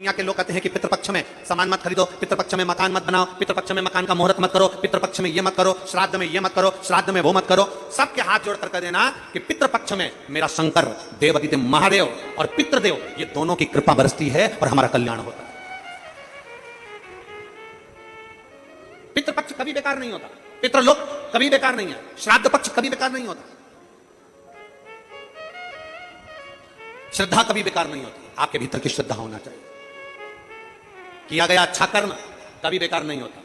दुनिया के लोग कहते हैं कि पितृपक्ष में सामान मत खरीदो, पितृपक्ष में मकान मत बनाओ, पितृपक्ष में मकान का मुहूर्त मत करो, पितृपक्ष में ये मत करो, श्राद्ध में ये मत करो, श्राद्ध में वो मत करो। सबके हाथ जोड़कर कह देना कि पितृपक्ष में मेरा शंकर देवादिदेव महादेव और पितृदेव ये दोनों की कृपा बरसती है और हमारा कल्याण होता है। पितृपक्ष कभी बेकार नहीं होता, पितृलोक कभी बेकार नहीं है, श्राद्ध पक्ष कभी बेकार नहीं होता, श्रद्धा कभी बेकार नहीं होती। आपके भीतर की श्रद्धा होना चाहिए। किया गया अच्छा कर्म कभी बेकार नहीं होता।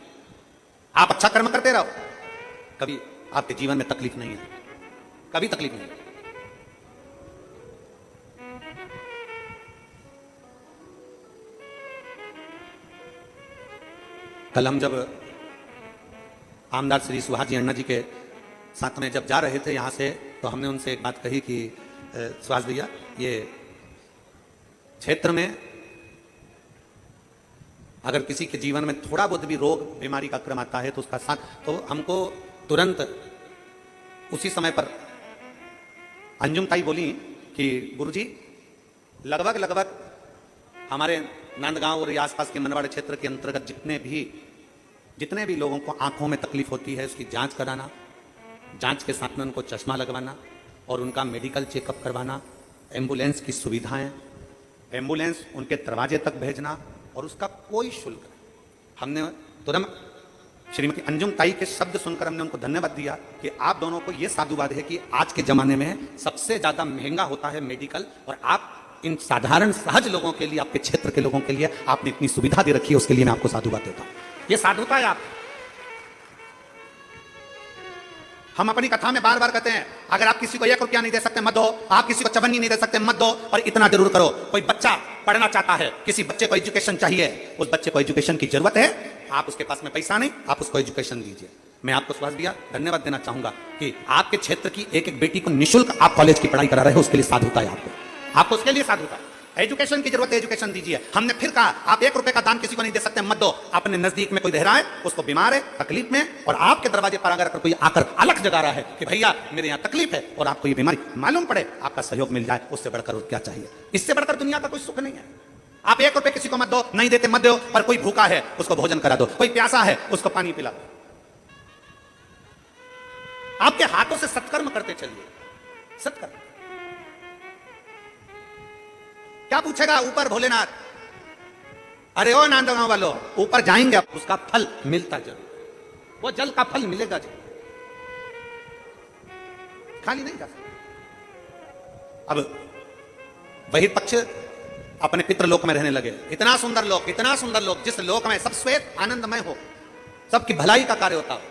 आप अच्छा कर्म करते रहो, कभी आपके जीवन में तकलीफ नहीं है, कभी तकलीफ नहीं है। कल हम जब आमदार श्री सुहास जी अण्णा जी के साथ में जब जा रहे थे यहां से, तो हमने उनसे एक बात कही कि सुहास भैया, ये क्षेत्र में अगर किसी के जीवन में थोड़ा बहुत भी रोग बीमारी का क्रम आता है तो उसका साथ तो हमको तुरंत उसी समय पर अंजुम ताई बोली कि गुरुजी लगभग हमारे नांदगांव और आसपास के मनवाड़े क्षेत्र के अंतर्गत जितने भी लोगों को आंखों में तकलीफ होती है उसकी जांच कराना, जांच के साथ में उनको चश्मा लगवाना और उनका मेडिकल चेकअप करवाना, एम्बुलेंस की सुविधाएं, एम्बुलेंस उनके दरवाजे तक भेजना और उसका कोई शुल्क नहीं। हमने तुरंत श्रीमती अंजुम ताई के शब्द सुनकर हमने उनको धन्यवाद दिया कि आप दोनों को यह साधुवाद है कि आज के जमाने में सबसे ज्यादा महंगा होता है मेडिकल, और आप इन साधारण सहज लोगों के लिए, आपके क्षेत्र के लोगों के लिए आपने इतनी सुविधा दे रखी है, उसके लिए मैं आपको साधुवाद देता हूं। यह साधुता है आप। हम अपनी कथा में बार बार कहते हैं अगर आप किसी को 1 रुपया नहीं दे सकते मत दो, आप किसी को चवन्नी नहीं दे सकते मत दो, और इतना जरूर करो। कोई बच्चा पढ़ना चाहता है, किसी बच्चे को एजुकेशन चाहिए, उस बच्चे को एजुकेशन की जरूरत है, आप उसके पास में पैसा नहीं, आप उसको एजुकेशन दीजिए। मैं आपको सुभाष भैया धन्यवाद देना चाहूंगा कि आपके क्षेत्र की एक एक बेटी को निःशुल्क आप कॉलेज की पढ़ाई करा रहे हो, उसके लिए साधुता है आपको उसके लिए साधुता है। एजुकेशन की जरूरत है, एजुकेशन दीजिए। हमने फिर कहा आप 1 रुपए का दान किसी को नहीं दे सकते मत दो। अपने नजदीक में कोई रह रहा है, उसको बीमार है, तकलीफ में, और आपके दरवाजे पर अगर कोई आकर अलख जगा रहा है कि भैया मेरे यहाँ तकलीफ है और आपको ये बीमारी मालूम पड़े, आपका सहयोग मिल जाए, उससे बढ़कर क्या चाहिए? इससे बढ़कर दुनिया का कोई सुख नहीं है। आप 1 रुपए किसी को मत दो, नहीं देते मत दो, पर कोई भूखा है उसको भोजन करा दो, कोई प्यासा है उसको पानी पिला दो। आपके हाथों से सत्कर्म करते चलिए, सत्कर्म। क्या पूछेगा ऊपर भोलेनाथ? अरे ओ नांदगांव वालों, ऊपर जाएंगे उसका फल मिलता जरूर, वो जल का फल मिलेगा जरूर, खाली नहीं जा सकता। अब बहिर्पक्ष अपने पितृलोक में रहने लगे। इतना सुंदर लोक, जिस लोक में सब श्वेत आनंदमय हो, सबकी भलाई का कार्य होता हो।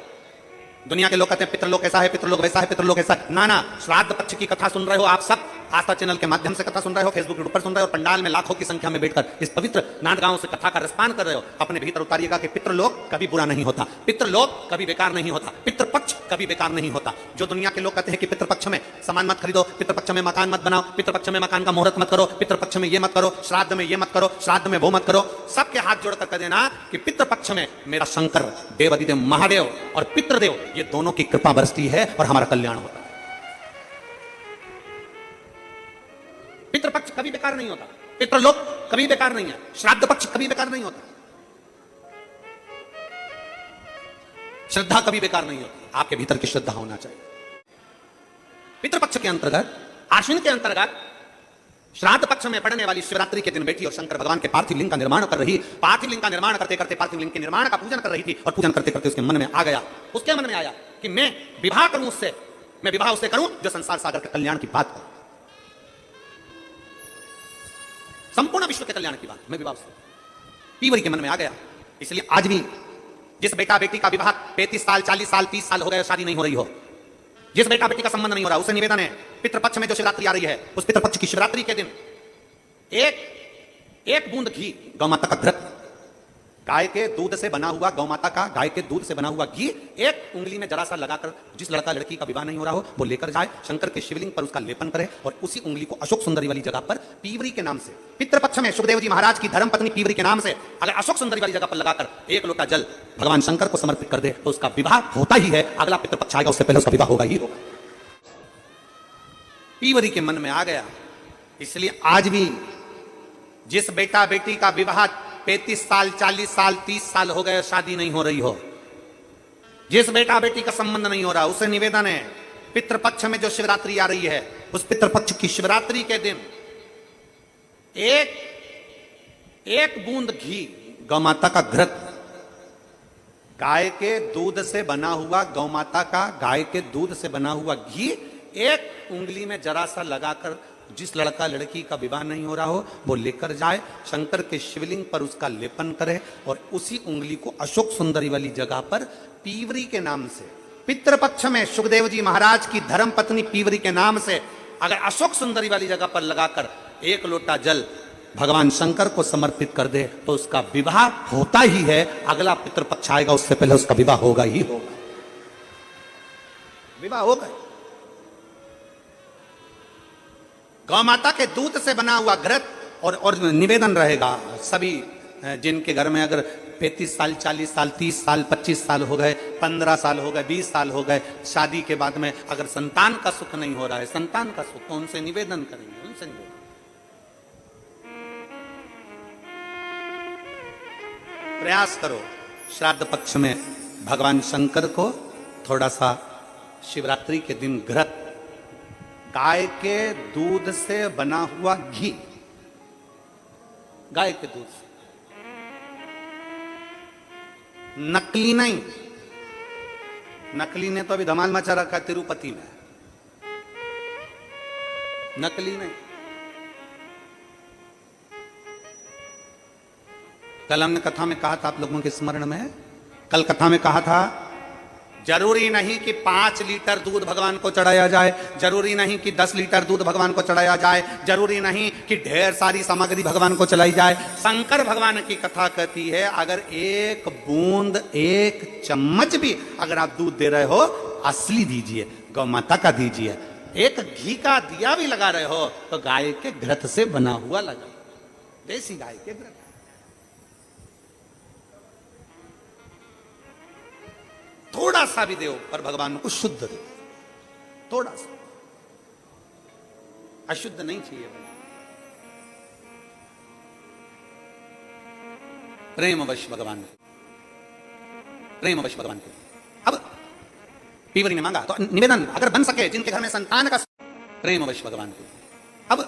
दुनिया के लोग कहते हैं पितृलोक ऐसा है, पितृलोक वैसा है, पितृलोक ऐसा है। ना, श्राद्ध पक्ष की कथा सुन रहे हो आप सब, आस्था चैनल के माध्यम से कथा सुन रहे हो, फेसबुक ग्रुप पर सुन रहे हो, पंडाल में लाखों की संख्या में बैठकर इस पवित्र नांदगांव से कथा का रसपान कर रहे हो। अपने भीतर उतारिएगा कि पितृलोक कभी बुरा नहीं होता, पितृलोक कभी बेकार नहीं होता, पितृपक्ष कभी बेकार नहीं होता। जो दुनिया के लोग कहते हैं कि पितृपक्ष में सामान मत खरीदो, पितृपक्ष में मकान मत बनाओ, पितृपक्ष में मकान का मुहूर्त मत करो, पितृपक्ष में ये मत करो, श्राद्ध में ये मत करो, श्राद्ध में वो मत करो। सबके हाथ जोड़कर कह देना कि पितृपक्ष में मेरा शंकर देवादिदेव महादेव और पितृदेव ये दोनों की कृपा बरसती है और हमारा कल्याण होता है। पितृपक्ष कभी बेकार नहीं होता, पितृलोक कभी बेकार नहीं है, श्राद्ध पक्ष कभी बेकार नहीं होता, श्रद्धा कभी बेकार नहीं होती। आपके भीतर की श्रद्धा होना चाहिए। पितृपक्ष के अंतर्गत, आश्विन के अंतर्गत श्राद्ध पक्ष में पड़ने वाली शिवरात्रि के दिन बैठी और शंकर भगवान के पार्थिव लिंग का निर्माण कर रही, पार्थिव लिंग का निर्माण करते करते पार्थिव लिंग के निर्माण का पूजन कर रही थी, और पूजन करते करते उसके मन में आ गया, उसके मन में आया कि मैं विवाह करूं उससे, मैं विवाह उससे करूं जो संसार सागर के कल्याण की बात करे, संपूर्ण विश्व के कल्याण की बात, मैं विवाह उससे। पीवरी के मन में आ गया। इसलिए आज भी जिस बेटा बेटी का विवाह 35 साल 40 साल 30 साल हो गए, शादी नहीं हो रही हो, जिस बेटा बेटी का संबंध नहीं हो रहा, उसे निवेदन है पितृपक्ष में जो शिवरात्रि आ रही है, उस पितृपक्ष की शिवरात्रि के दिन एक बूंद घी, गौ माता का घृत, गाय के दूध से बना हुआ, गौ माता का गाय के दूध से बना हुआ घी एक उंगली में जरा सा लगाकर, जिस लड़का लड़की का विवाह नहीं हो रहा हो वो लेकर जाए, शंकर के शिवलिंग पर उसका लेपन करे, और उसी उंगली को अशोक सुंदरी वाली जगह पर पीवरी के नाम से, पितृपक्ष में सुखदेव जी महाराज की धर्मपत्नी पीवरी के नाम से अगर अशोक सुंदरी वाली जगह पर लगाकर 1 लोटा जल भगवान शंकर को समर्पित कर दे तो उसका विवाह होता ही है। अगला पितृपक्ष आएगा उससे पहले उसका विवाह होगा ही होगा। पीवरी के मन में आ गया। इसलिए आज भी जिस बेटा बेटी का विवाह 35 साल 40 साल 30 साल हो गए, शादी नहीं हो रही हो, जिस बेटा बेटी का संबंध नहीं हो रहा, उसे निवेदन है पितृपक्ष में जो शिवरात्रि आ रही है, उस पितृपक्ष की शिवरात्रि के दिन एक बूंद घी, गौ माता का घृत, गाय के दूध से बना हुआ, गौ माता का गाय के दूध से बना हुआ घी एक उंगली में जरा सा लगाकर जिस लड़का लड़की का विवाह नहीं हो रहा हो वो लेकर जाए, शंकर के शिवलिंग पर उसका लेपन करे और उसी उंगली को अशोक सुंदरी वाली जगह पर पीवरी के नाम से, पितृपक्ष में सुखदेव जी महाराज की धर्म पत्नी पीवरी के नाम से अगर अशोक सुंदरी वाली जगह पर लगाकर एक लोटा जल भगवान शंकर को समर्पित कर दे तो उसका विवाह होता ही है। अगला पितृपक्ष आएगा उससे पहले उसका विवाह होगा ही होगा, विवाह होगा। गौ माता के दूध से बना हुआ घृत और निवेदन रहेगा सभी जिनके घर में अगर 35 साल 40 साल 30 साल 25 साल हो गए, 15 साल हो गए, 20 साल हो गए, शादी के बाद में अगर संतान का सुख नहीं हो रहा है, संतान का सुख, तो उनसे निवेदन करेंगे, उनसे निवेदन। प्रयास करो श्राद्ध पक्ष में भगवान शंकर को थोड़ा सा शिवरात्रि के दिन घृत, गाय के दूध से बना हुआ घी, गाय के दूध से, नकली नहीं, नकली ने तो अभी धमाल मचा रखा है तिरुपति में, नकली नहीं। कल हमने कथा में कहा था, आप लोगों के स्मरण में, कल कथा में कहा था जरूरी नहीं कि 5 लीटर दूध भगवान को चढ़ाया जाए, जरूरी नहीं कि 10 लीटर दूध भगवान को चढ़ाया जाए, जरूरी नहीं कि ढेर सारी सामग्री भगवान को चलाई जाए। शंकर भगवान की कथा कहती है अगर एक बूंद, एक चम्मच भी अगर आप दूध दे रहे हो, असली दीजिए, गौ माता का दीजिए। एक घी का दिया भी लगा रहे हो तो गाय के घृत से बना हुआ लगा, देसी गाय के घृत। थोड़ा सा भी दो पर भगवान को शुद्ध दो, थोड़ा सा, अशुद्ध नहीं चाहिए। प्रेमवश भगवान, प्रेमवश भगवान को। अब पीवरी ने मांगा तो निवेदन अगर बन सके जिनके घर में संतान का, प्रेमवश भगवान को। अब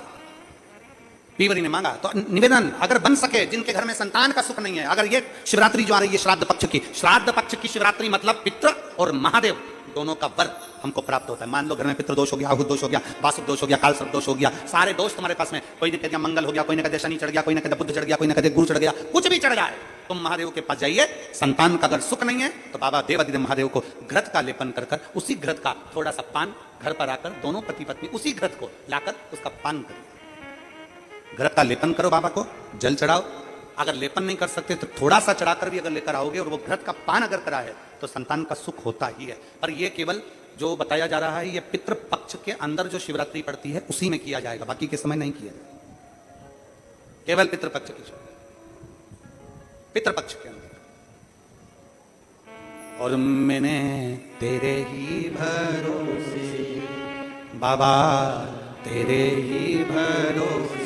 पीवरी ने मांगा तो निवेदन अगर बन सके जिनके घर में संतान का सुख नहीं है। अगर ये शिवरात्रि जो आ रही है श्राद्ध पक्ष की, श्राद्ध पक्ष की शिवरात्रि मतलब पितृ और महादेव दोनों का वर हमको प्राप्त होता है। मान लो घर में पितृ दोष हो गया, आहूत दोष हो गया, वासुक दोष हो गया, काल सर्प दोष हो गया, सारे दोष तुम्हारे पास में, कोई ने कह दिया मंगल हो गया, कोई ने कह दिया शनि चढ़ गया, कोई ने कह दिया बुध चढ़ गया, कोई ने कह दिया गुरु चढ़ गया, कुछ भी चढ़ जाए, तुम महादेव के पास जाइए। संतान का अगर सुख नहीं है तो बाबा देवादिदेव महादेव को घृत का लेपन कर कर उसी घृत का थोड़ा सा पान घर पर आकर दोनों पति पत्नी उसी घृत को लाकर उसका पान करिए। घृत का लेपन करो, बाबा को जल चढ़ाओ। अगर लेपन नहीं कर सकते तो थोड़ा सा चढ़ाकर भी अगर लेकर आओगे और वो घृत का पान अगर करा है तो संतान का सुख होता ही है। पर ये केवल जो बताया जा रहा है ये पितृपक्ष के अंदर जो शिवरात्रि पड़ती है उसी में किया जाएगा, बाकी के समय नहीं किया जाएगा, केवल पितृपक्ष की, पितृपक्ष के अंदर। और मैंने तेरे ही भरोसे बाबा, तेरे ही भरोसे